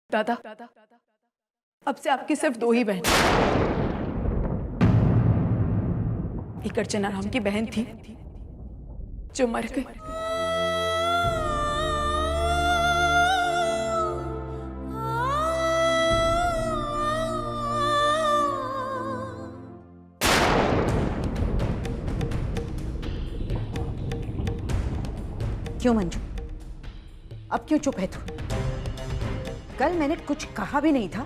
दादा, अब से आपकी सिर्फ दो ही बहन। एक अर्चना नाम की बहन थी जो मर गई। क्यों मंजू, अब क्यों चुप है तू? कल मैंने कुछ कहा भी नहीं था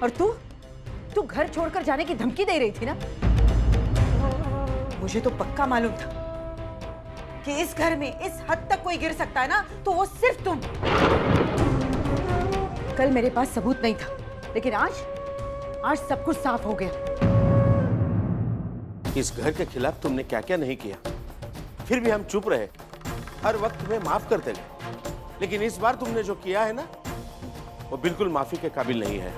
और तू घर छोड़कर जाने की धमकी दे रही थी ना। मुझे तो पक्का मालूम था कि इस घर में इस हद तक कोई गिर सकता है ना, तो वो सिर्फ तुम। कल मेरे पास सबूत नहीं था, लेकिन आज सब कुछ साफ हो गया। इस घर के खिलाफ तुमने क्या क्या नहीं किया, फिर भी हम चुप रहे, हर वक्त तुम्हें माफ करते गए। लेकिन इस बार तुमने जो किया है ना, वो बिल्कुल माफी के काबिल नहीं है।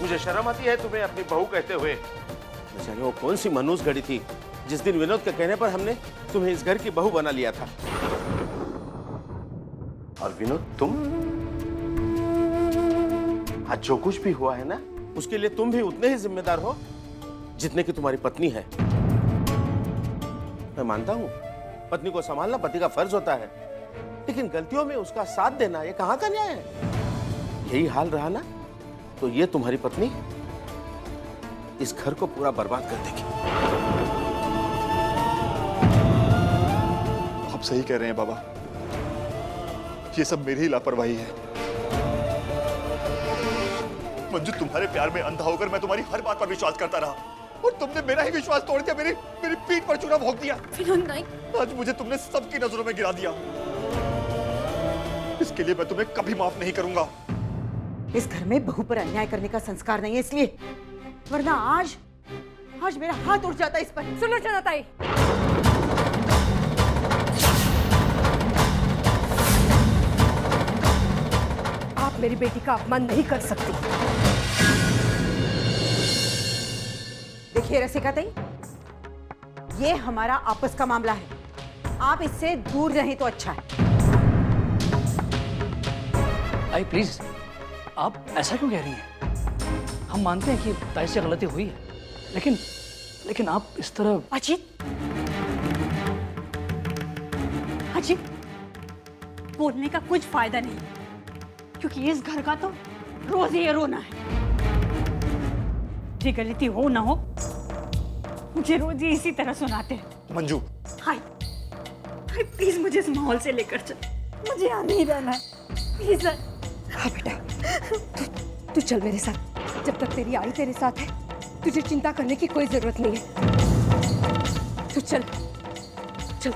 मुझे शर्म आती है तुम्हें अपनी बहू कहते हुए। न जाने वो कौन सी मनहूस घड़ी थी जिस दिन विनोद के कहने पर हमने तुम्हें इस घर की बहू बना लिया था। और विनोद, तुम आज जो कुछ भी हुआ है ना, उसके लिए तुम भी उतने ही जिम्मेदार हो जितने की तुम्हारी पत्नी है। मैं मानता हूं पत्नी को संभालना पति का फर्ज होता है, लेकिन गलतियों में उसका साथ देना ये कहां का न्याय है? यही हाल रहा ना, तो ये तुम्हारी पत्नी इस घर को पूरा बर्बाद कर देगी। आप सही कह रहे हैं बाबा, ये सब मेरी ही लापरवाही है। मंजू, तुम्हारे प्यार में अंधा होकर मैं तुम्हारी हर बात पर विश्वास करता रहा और तुमने मेरा ही विश्वास तोड़ दिया, मेरी पीठ पर चूना भोंक दिया। विनोद नहीं। आज मुझे तुमने सबकी नजरों में गिरा दिया। इसके लिए मैं तुम्हें कभी माफ नहीं करूंगा। इस घर में बहू पर अन्याय करने का संस्कार नहीं है इसलिए, वरना आज मेरा हाथ उठ जाता इस पर। सुनो जनाताई, आप मेरी बेटी का अपमान नहीं कर सकती। देखिए रसिका ताई, ये हमारा आपस का मामला है, आप इससे दूर रहें तो अच्छा है। आई प्लीज, आप ऐसा क्यों कह रही हैं? हम मानते हैं कि ताई से गलती हुई है, लेकिन आप इस तरह। अजीत, बोलने का कुछ फायदा नहीं, क्योंकि इस घर का तो रोज ये रोना है। ये गलती हो ना हो, मुझे रोज ये इसी तरह सुनाते हैं। मंजू, हाय प्लीज मुझे इस माहौल से लेकर चल, मुझे यहाँ नहीं रहना है प्लीज। हाँ बेटा, तू चल मेरे साथ। जब तक तेरी आई तेरे साथ है, तुझे चिंता करने की कोई जरूरत नहीं है। तू चल तू।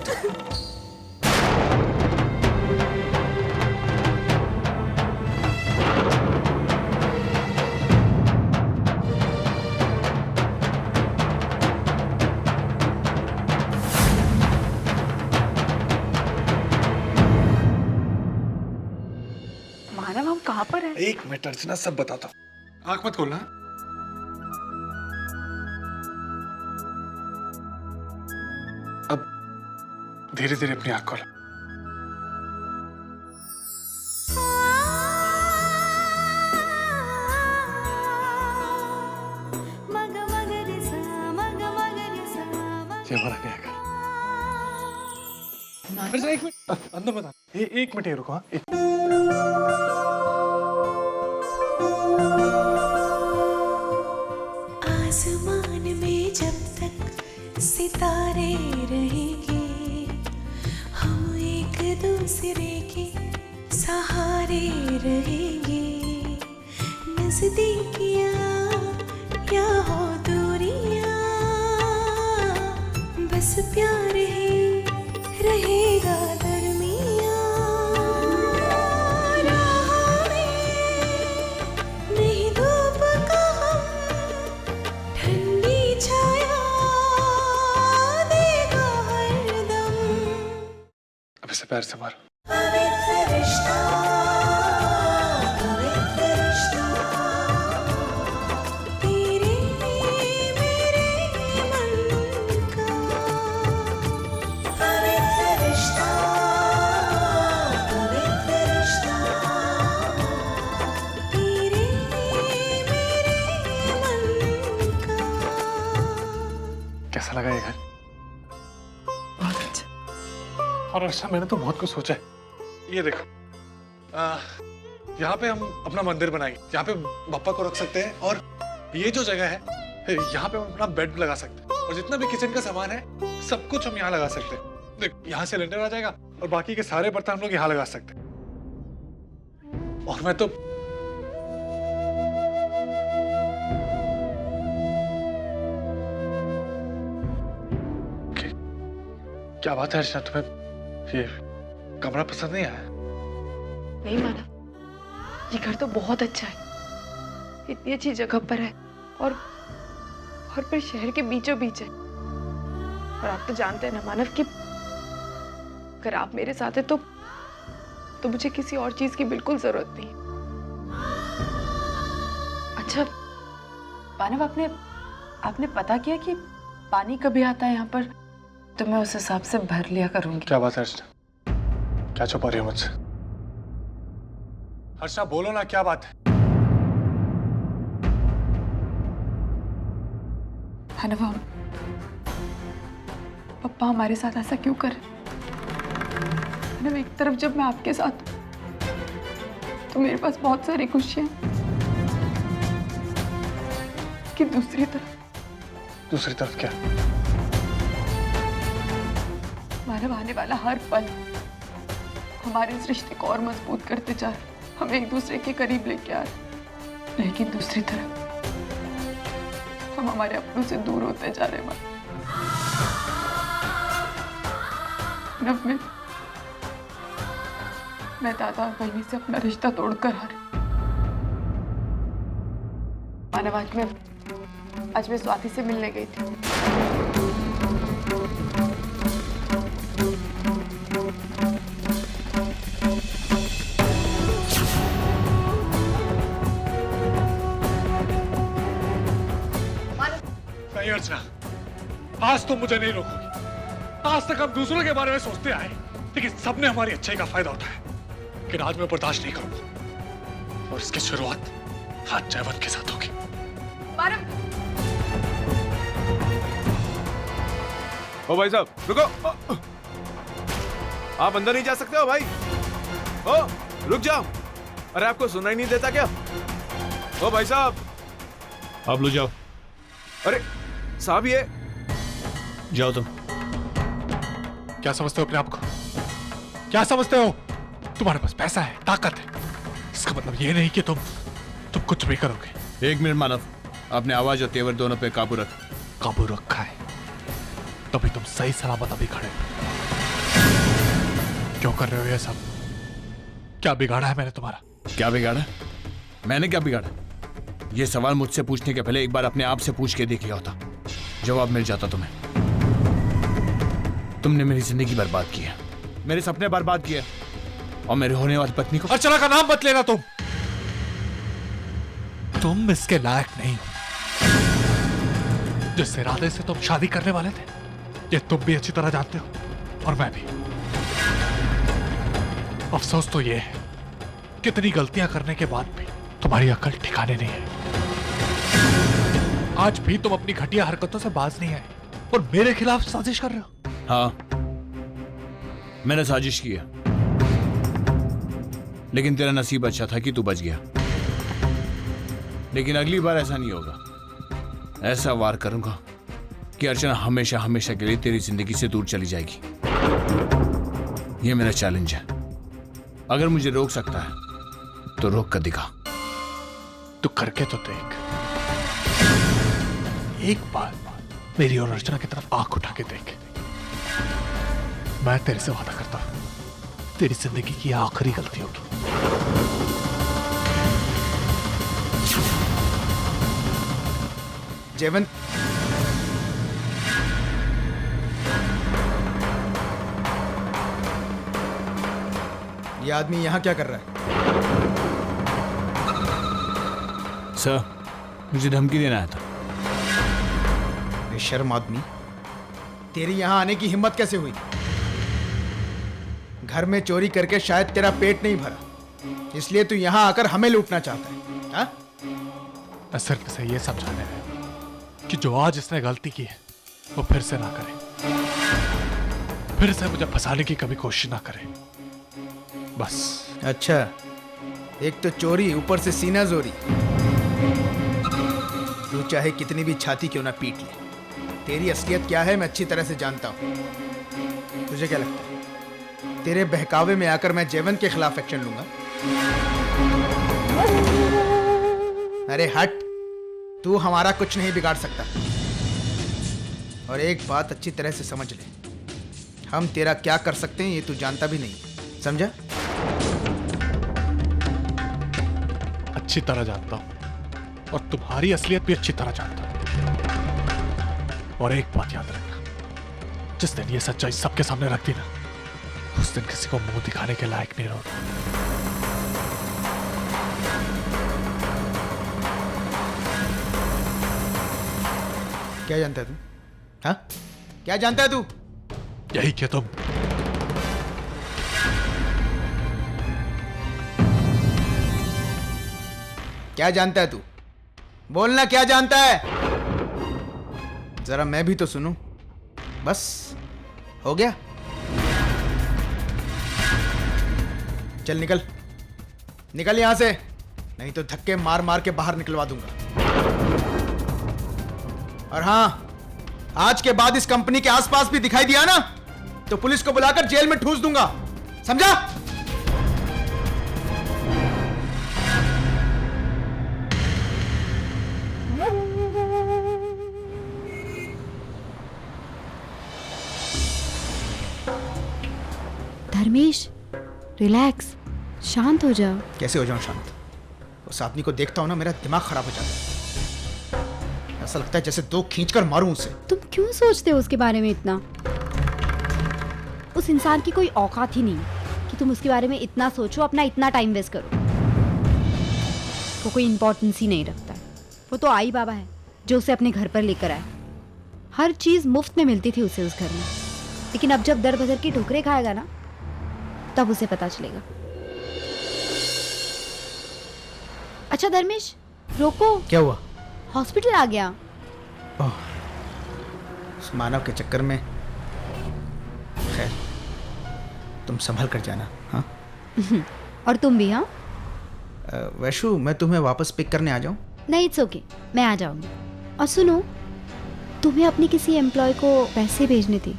मानव, हम कहाँ पर हैं? एक मिनट अर्चना, सब बताता हूँ। आंख मत खोलना। अब धीरे धीरे अपनी आंख खोलो। ये हमारा क्या है? एक मिनट अंदर बता। एक मिनट रुको। हाँ, आसमान में जब तक सितारे रहेंगे, हम एक दूसरे के सहारे रहेंगे। नजदीकियां या हो दूरियां, बस प्यार ही रहेगा दरमियां। राह में नहीं धूप का ठंडी छाया देगा हरदम। अब इसे पैर से मारो। पवित्र रिश्ता, पवित्र रिश्ता, तेरे मेरे मन का। पवित्र रिश्ता, पवित्र रिश्ता, कैसा लगा ये घर? बहुत अच्छा। और अच्छा मैंने तो बहुत कुछ सोचा है। ये देखो, यहाँ पे हम अपना मंदिर बनाएंगे, यहाँ पे बप्पा को रख सकते हैं, और ये जो जगह है यहाँ पे हम अपना बेड लगा सकते हैं, और जितना भी किचन का सामान है सब कुछ हम यहाँ लगा सकते हैं। देख, यहाँ से सिलेंडर आ जाएगा और बाकी के सारे बर्तन हम लोग यहाँ लगा सकते हैं। और मैं तो क्या बात है अर्चना, तुम्हें ये कमरा पसंद नहीं आया? नहीं माना, ये घर तो बहुत अच्छा है, इतनी अच्छी जगह पर है और फिर शहर के बीचों बीच है। और आप तो जानते हैं ना मानव कि अगर आप मेरे साथ हैं तो मुझे किसी और चीज की बिल्कुल जरूरत नहीं है। अच्छा मानव, आपने पता किया कि पानी कभी आता है यहाँ पर? तो मैं उस हिसाब से भर लिया करूंगी। क्या बात है अर्चना, क्या छुपा रही हो मुझसे? अर्चना बोलो ना, क्या बात है? मानव, पप्पा हमारे साथ ऐसा क्यों कर रहे? मानव, एक तरफ जब मैं आपके साथ तो मेरे पास बहुत सारी खुशियां, कि दूसरी तरफ क्या? मानव, आने वाला हर पल हमारे इस रिश्ते को और मजबूत करते जा रहे, हमें एक दूसरे के करीब लेके आ रहे, लेकिन दूसरी तरफ हम हमारे अपनों से दूर होते जा रहे। मानव, मैं दादा और बहनी से अपना रिश्ता तोड़कर आ रही। मानव, आज मैं स्वाति से मिलने गई थी। नहीं अर्चना, आज तुम मुझे नहीं रोकोगी। आज तक हम दूसरों के बारे में सोचते आए, लेकिन सबने हमारी अच्छाई का फायदा उठाया, लेकिन आज मैं बर्दाश्त नहीं करूंगा। और इसकी शुरुआत आज जयवंत के साथ होगी। ओ भाई साहब रुको, आप अंदर नहीं जा सकते हो भाई। ओ रुक जाओ, अरे आपको सुनाई नहीं देता क्या? ओ भाई साहब, आप लो जाओ। अरे साहब ये जाओ तुम। क्या समझते हो अपने आप को? क्या समझते हो? तुम्हारे पास पैसा है, ताकत है, इसका मतलब ये नहीं कि तुम कुछ भी करोगे। एक मिनट मानव, अपने आवाज और तेवर दोनों पे काबू रख। काबू रखा है तभी तुम सही सलामत अभी खड़े हो। क्यों कर रहे हो ये सब? क्या बिगाड़ा है मैंने तुम्हारा? क्या बिगाड़ा? मैंने क्या बिगाड़ा? ये सवाल मुझसे पूछने के पहले एक बार अपने आप से पूछ के देख लिया होता, जवाब मिल जाता तुम्हें। तुमने मेरी जिंदगी बर्बाद की है, मेरे सपने बर्बाद किए, और मेरे होने वाली पत्नी को। अर्चना का नाम मत लेना। तुम इसके लायक नहीं हो। जिस इरादे से तुम शादी करने वाले थे, ये तुम भी अच्छी तरह जानते हो, और मैं भी। अफसोस तो ये है, कितनी गलतियां करने के बाद भी तुम्हारी अकल ठिकाने नहीं है। आज भी तुम अपनी घटिया हरकतों से बाज नहीं आए और मेरे खिलाफ साजिश कर रहे हो। हाँ, मैंने साजिश की है, लेकिन तेरा नसीब अच्छा था कि तू बच गया। लेकिन अगली बार ऐसा नहीं होगा। ऐसा वार करूंगा कि अर्चना हमेशा हमेशा के लिए तेरी जिंदगी से दूर चली जाएगी। यह मेरा चैलेंज है। अगर मुझे रोक सकता है तो रोक कर दिखा। तू करके तो देख। एक बार मेरी और अर्चना की तरफ आंख उठा के देख। मैं तेरे से वादा करता हूं, तेरी जिंदगी की आखिरी गलती होगी। जयवंत, ये आदमी यहां क्या कर रहा है? सर, मुझे धमकी देना आया था। बेशर्म आदमी, तेरी यहां आने की हिम्मत कैसे हुई? घर में चोरी करके शायद तेरा पेट नहीं भरा, इसलिए तू यहां आकर हमें लूटना चाहता है, हाँ? मैं सिर्फ इसे यह समझाने है कि जो आज इसने गलती की है वो फिर से ना करे, फिर से मुझे फंसाने की कभी कोशिश ना करे, बस। अच्छा, एक तो चोरी, ऊपर से सीना जोरी। तू चाहे कितनी भी छाती क्यों ना पीट ले, तेरी असलियत क्या है मैं अच्छी तरह से जानता हूं। तुझे क्या लगता है तेरे बहकावे में आकर मैं जयवंत के खिलाफ एक्शन लूंगा? अरे हट, तू हमारा कुछ नहीं बिगाड़ सकता। और एक बात अच्छी तरह से समझ ले, हम तेरा क्या कर सकते हैं ये तू जानता भी नहीं, समझा? अच्छी तरह जानता हूं, और तुम्हारी असलियत भी अच्छी तरह जानता हूं। और एक बात याद रखना, जिस दिन ये सच्चाई सबके सामने रख दी ना, उस दिन किसी को मुंह दिखाने के लायक नहीं रहोगे। क्या जानता है तू? हाँ, क्या जानता है तू? यही कि तुम क्या जानता है तू? बोलना, क्या जानता है? जरा मैं भी तो सुनूं। बस हो गया, चल निकल, निकल यहां से, नहीं तो धक्के मार मार के बाहर निकलवा दूंगा। और हां, आज के बाद इस कंपनी के आसपास भी दिखाई दिया ना तो पुलिस को बुलाकर जेल में ठूस दूंगा, समझा? धर्मेश, रिलैक्स, शांत हो जाओ। कैसे हो जाऊं शांत? उस आदमी को देखता हूं ना मेरा दिमाग खराब हो जाता है। ऐसा लगता है जैसे दो खींचकर मारूं उसे। तुम क्यों सोचते हो उसके बारे में इतना? उस इंसान की कोई औकात ही नहीं कि तुम उसके बारे में इतना सोचो, अपना इतना टाइम वेस्ट करो। वो कोई इंपॉर्टेंस ही नहीं रखता है। वो तो आई बाबा है जो उसे अपने घर पर लेकर आए। हर चीज मुफ्त में मिलती थी उसे उस घर में, लेकिन अब जब दर बदर की ठोकरें खाएगा ना, तब उसे पता चलेगा। अच्छा धर्मेश, रोको। क्या हुआ? हॉस्पिटल आ गया। ओह, उस मानव के चक्कर में। खैर, तुम संभल कर जाना। हाँ और तुम भी। हाँ वैशु, मैं तुम्हें वापस पिक करने आ जाऊं? नहीं, इट्स ओके, मैं आ जाऊंगी। और सुनो, तुम्हें अपनी किसी एम्प्लॉय को पैसे भेजने थे,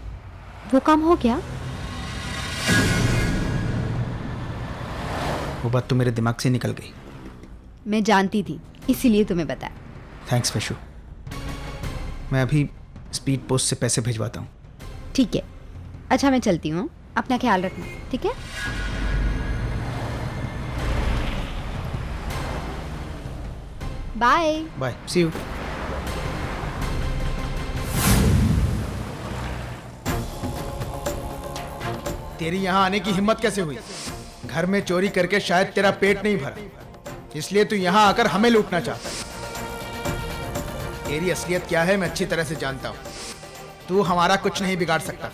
वो काम हो गया? वो बात तो मेरे दिमाग से निकल गई। मैं जानती थी, इसीलिए तुम्हें बताया। थैंक्स वैशु, मैं अभी स्पीड पोस्ट से पैसे भिजवाता हूँ। ठीक है। अच्छा, मैं चलती हूँ, अपना ख्याल रखना, ठीक है? Bye bye, see you. तेरी यहाँ आने की हिम्मत कैसे हुई? घर में चोरी करके शायद तेरा पेट नहीं भरा, इसलिए तू यहाँ आकर हमें लूटना चाहता है। तेरी असलियत क्या है मैं अच्छी तरह से जानता हूँ। तू हमारा कुछ नहीं बिगाड़ सकता।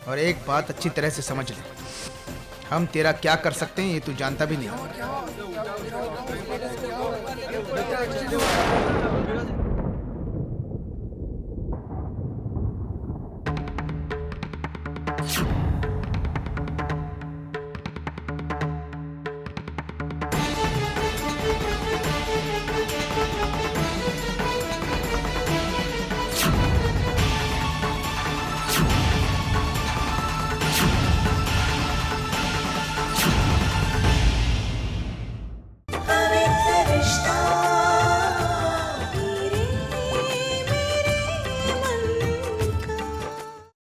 और एक बात अच्छी तरह से समझ ले, हम तेरा क्या कर सकते हैं ये तू जानता भी नहीं।